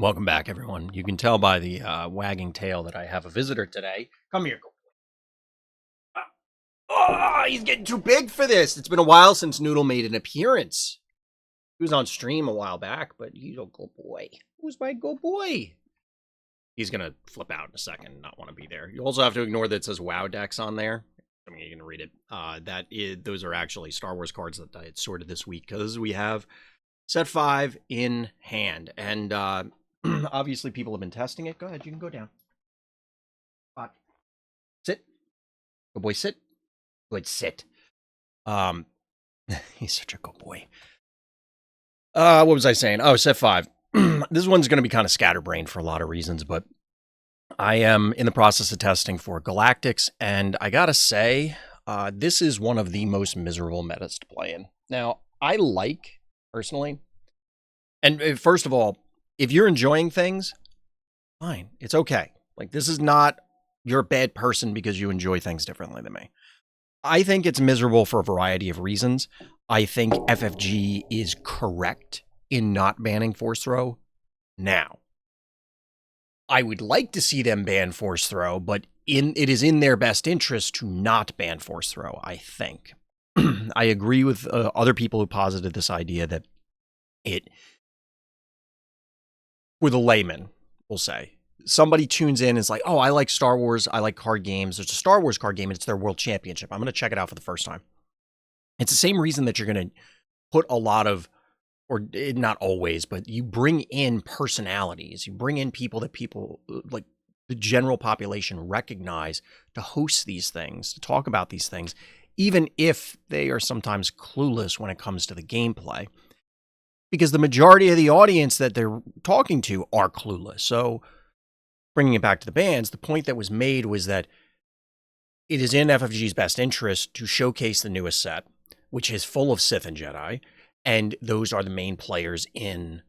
Welcome back, everyone. You can tell by the wagging tail that I have a visitor today. Come here. Oh, he's getting too big for this. It's been a while since Noodle made an appearance. He was on stream a while back, but he's a good boy. Who's my good boy? He's going to flip out in a second and not want to be there. You also have to ignore that it says WoW decks on there. I mean, you can read it. Those are actually Star Wars cards that I had sorted this week because we have set 5 in hand. And obviously people have been testing it. Go ahead, you can go down. Sit. Good boy, sit. Good, sit. He's such a good boy. What was I saying? Oh, set 5. This one's going to be kind of scatterbrained for a lot of reasons, but I am in the process of testing for Galactics, and I gotta say, this is one of the most miserable metas to play in. Now, I like, personally, and first of all, if you're enjoying things, fine, it's okay. Like, this is not, you're a bad person because you enjoy things differently than me. I think it's miserable for a variety of reasons. I think FFG is correct in not banning Force Throw now. I would like to see them ban Force Throw, but it is in their best interest to not ban Force Throw, I think. I agree with other people who posited this idea that for the layman, we'll say, somebody tunes in and is like, oh, I like Star Wars, I like card games. There's a Star Wars card game, and it's their World Championship. I'm going to check it out for the first time. It's the same reason that you're going to put a lot of, or not always, but you bring in personalities. You bring in people that people, like the general population, recognize to host these things, to talk about these things, even if they are sometimes clueless when it comes to the gameplay. Because the majority of the audience that they're talking to are clueless. So bringing it back to the bans, the point that was made was that it is in FFG's best interest to showcase the newest set, which is full of Sith and Jedi, and those are the main players in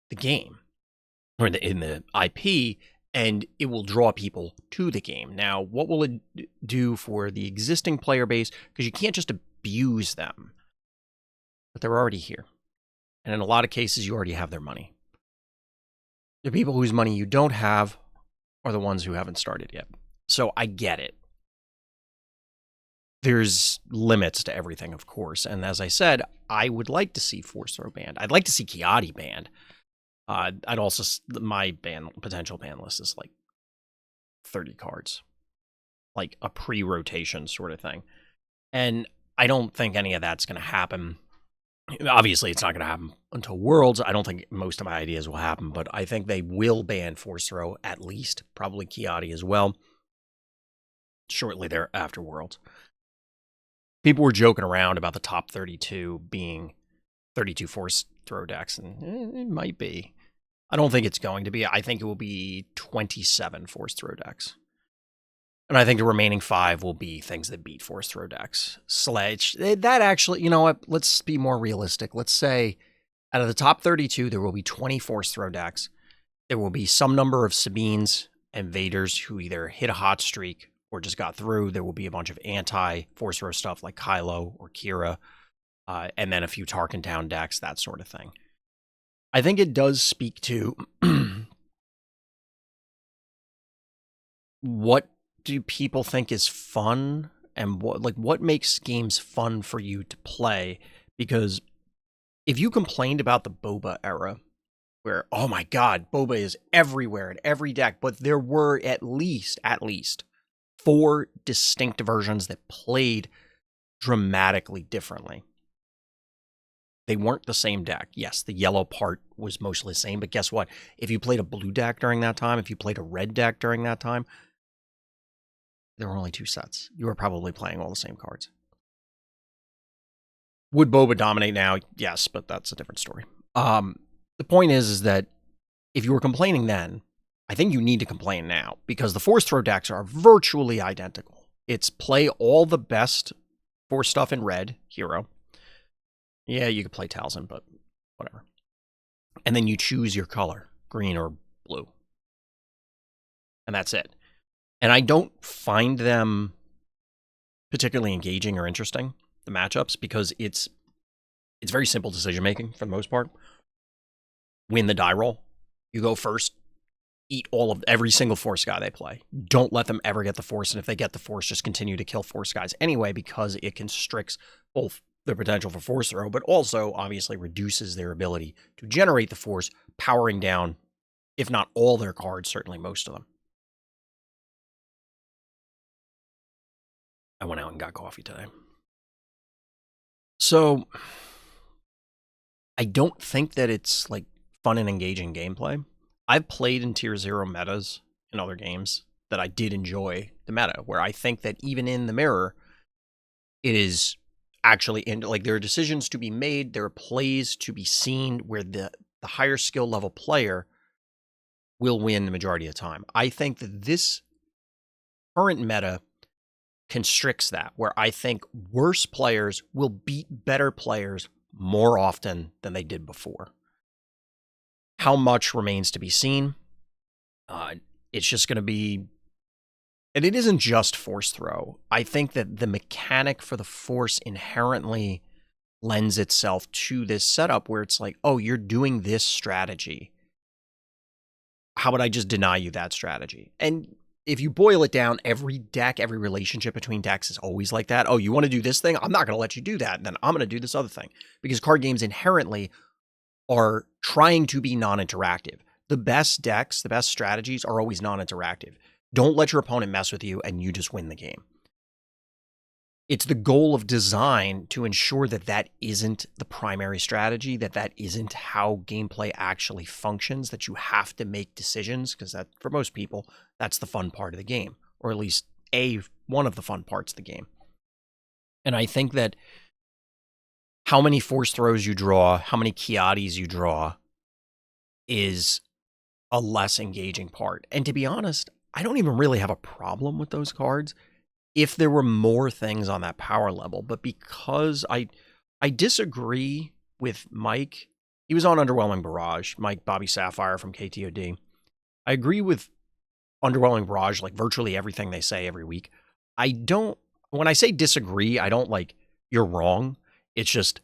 the game, or in the IP, and it will draw people to the game. Now, what will it do for the existing player base? Because you can't just abuse them, but they're already here. And in a lot of cases, you already have their money. The people whose money you don't have are the ones who haven't started yet. So I get it. There's limits to everything, of course. And as I said, I would like to see Force Throw banned. I'd like to see Kiadi banned. I'd also, my potential ban list is like 30 cards. Like a pre-rotation sort of thing. And I don't think any of that's going to happen. Obviously, it's not going to happen until Worlds. I don't think most of my ideas will happen, but I think they will ban Force Throw at least. Probably Kiadi as well. Shortly thereafter Worlds. People were joking around about the top 32 being 32 Force Throw decks, and it might be. I don't think it's going to be. I think it will be 27 Force Throw decks. And I think the remaining 5 will be things that beat Force Throw decks. Sledge, that actually, you know what? Let's be more realistic. Let's say out of the top 32, there will be 20 Force Throw decks. There will be some number of Sabines and Vaders who either hit a hot streak or just got through. There will be a bunch of anti-Force Throw stuff like Kylo or Kira, and then a few Tarkin Town decks, that sort of thing. I think it does speak to what do people think is fun and what makes games fun for you to play. Because if you complained about the Boba era, where, oh my god, Boba is everywhere in every deck, but there were at least 4 distinct versions that played dramatically differently. They weren't the same deck. Yes, the yellow part was mostly the same, but guess what? If you played a blue deck during that time, if you played a red deck during that time, there were only 2 sets. You were probably playing all the same cards. Would Boba dominate now? Yes, but that's a different story. The point is that if you were complaining then, I think you need to complain now, because the Force Throw decks are virtually identical. It's play all the best Force stuff in red, hero. Yeah, you could play Talzin, but whatever. And then you choose your color, green or blue. And that's it. And I don't find them particularly engaging or interesting, the matchups, because it's very simple decision making for the most part. Win the die roll. You go first, eat every single force guy they play. Don't let them ever get the force, and if they get the force, just continue to kill force guys anyway, because it constricts both their potential for force throw, but also obviously reduces their ability to generate the force, powering down, if not all their cards, certainly most of them. I went out and got coffee today. So I don't think that it's like fun and engaging gameplay. I've played in tier 0 metas in other games that I did enjoy the meta, where I think that even in the mirror, it is actually like there are decisions to be made, there are plays to be seen where the higher skill level player will win the majority of the time. I think that this current meta constricts that, where I think worse players will beat better players more often than they did before. How much remains to be seen. It's just going to be, and it isn't just force throw. I think that the mechanic for the force inherently lends itself to this setup where it's like, oh, you're doing this strategy. How would I just deny you that strategy? And if you boil it down, every deck, every relationship between decks is always like that. Oh, you want to do this thing? I'm not going to let you do that. And then I'm going to do this other thing. Because card games inherently are trying to be non-interactive. The best decks, the best strategies are always non-interactive. Don't let your opponent mess with you and you just win the game. It's the goal of design to ensure that that isn't the primary strategy, that that isn't how gameplay actually functions, that you have to make decisions, because that, for most people, that's the fun part of the game, or at least one of the fun parts of the game. And I think that how many force throws you draw, how many Kiatis you draw is a less engaging part. And to be honest, I don't even really have a problem with those cards if there were more things on that power level. But because I disagree with Mike, he was on Underwhelming Barrage, Mike Bobby Sapphire from KTOD. I agree with Underwhelming Barrage, like virtually everything they say every week. When I say disagree, I don't like, you're wrong. It's just,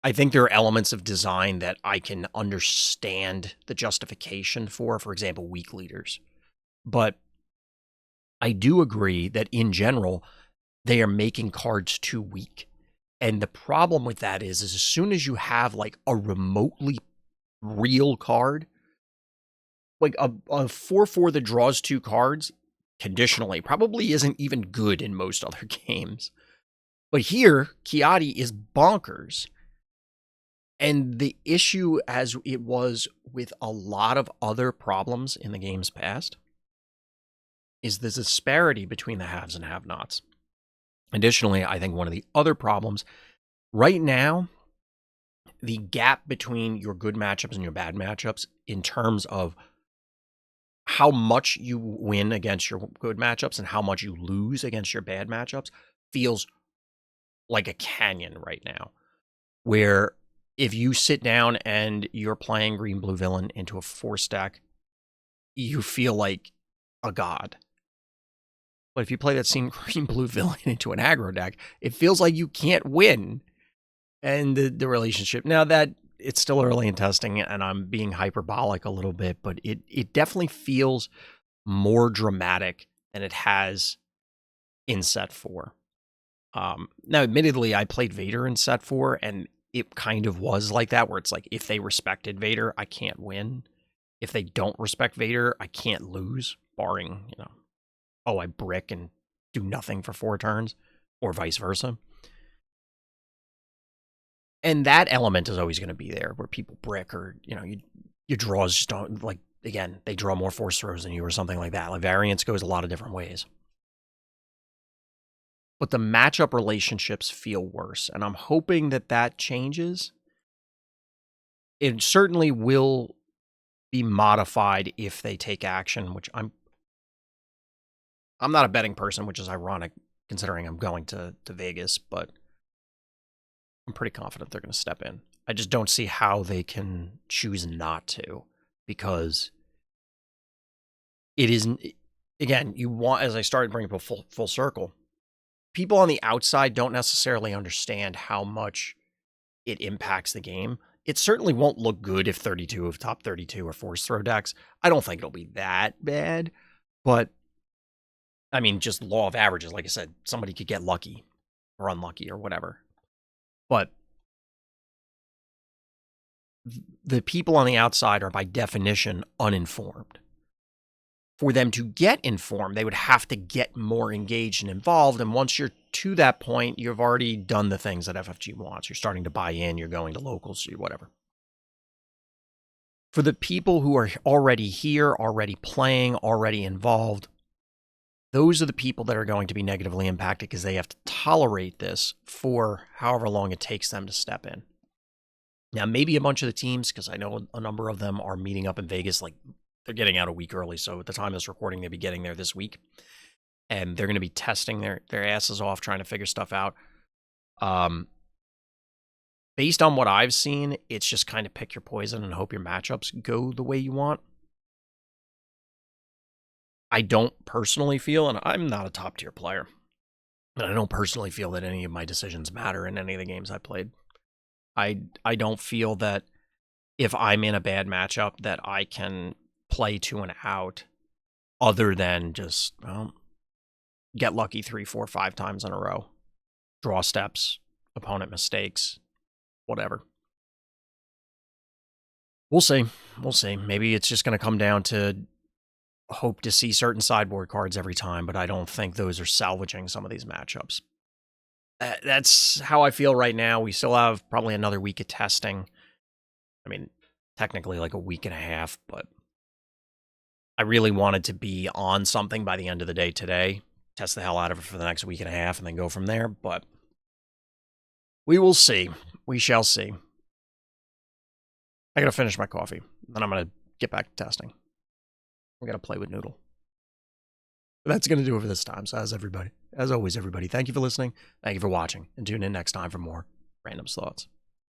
I think there are elements of design that I can understand the justification for example, weak leaders. But I do agree that in general, they are making cards too weak. And the problem with that is as soon as you have like a remotely real card, like a 4/4 that draws 2 cards, conditionally, probably isn't even good in most other games. But here, Kiati is bonkers. And the issue, as it was with a lot of other problems in the game's past, is the disparity between the haves and have-nots. Additionally, I think one of the other problems, right now, the gap between your good matchups and your bad matchups in terms of how much you win against your good matchups and how much you lose against your bad matchups feels like a canyon right now, where if you sit down and you're playing green blue villain into a force deck, you feel like a god. But if you play that same green blue villain into an aggro deck, it feels like you can't win. And the relationship, now that it's still early in testing and I'm being hyperbolic a little bit, but it definitely feels more dramatic than it has in set 4. Now, admittedly, I played Vader in set 4, and it kind of was like that, where it's like, if they respected Vader, I can't win. If they don't respect Vader, I can't lose, barring, oh, I brick and do nothing for 4 turns, or vice versa. And that element is always going to be there, where people brick, or, your draws just don't, like, again, they draw more force throws than you or something like that. Like, variance goes a lot of different ways. But the matchup relationships feel worse, and I'm hoping that that changes. It certainly will be modified if they take action, which I'm not a betting person, which is ironic considering I'm going to Vegas, but I'm pretty confident they're going to step in. I just don't see how they can choose not to, because it isn't, again, you want, as I started bringing up full circle, people on the outside don't necessarily understand how much it impacts the game. it certainly won't look good if 32 of top 32 are force throw decks. I don't think it'll be that bad, but I mean, just law of averages. Like I said, somebody could get lucky or unlucky or whatever. But the people on the outside are by definition uninformed. For them to get informed, they would have to get more engaged and involved. And once you're to that point, you've already done the things that FFG wants. You're starting to buy in, you're going to locals, whatever. For the people who are already here, already playing, already involved, those are the people that are going to be negatively impacted because they have to tolerate this for however long it takes them to step in. Now, maybe a bunch of the teams, because I know a number of them are meeting up in Vegas, like they're getting out a week early. So at the time of this recording, they'll be getting there this week. And they're going to be testing their asses off, trying to figure stuff out. Based on what I've seen, it's just kind of pick your poison and hope your matchups go the way you want. I don't personally feel, and I'm not a top tier player, but I don't personally feel that any of my decisions matter in any of the games I played. I don't feel that if I'm in a bad matchup that I can play to an out other than just, well, get lucky 3, 4, 5 times in a row. Draw steps, opponent mistakes, whatever. We'll see. We'll see. Maybe it's just going to come down to hope to see certain sideboard cards every time, but I don't think those are salvaging some of these matchups. That's how I feel right now. We still have probably another week of testing. I mean, technically like a week and a half, but I really wanted to be on something by the end of the day today. Test the hell out of it for the next week and a half and then go from there, but we will see. We shall see. I gotta finish my coffee, then I'm gonna get back to testing. I'm gonna play with Noodle. But that's gonna do it for this time. So as always, everybody, thank you for listening, thank you for watching, and tune in next time for more Random's Thoughts.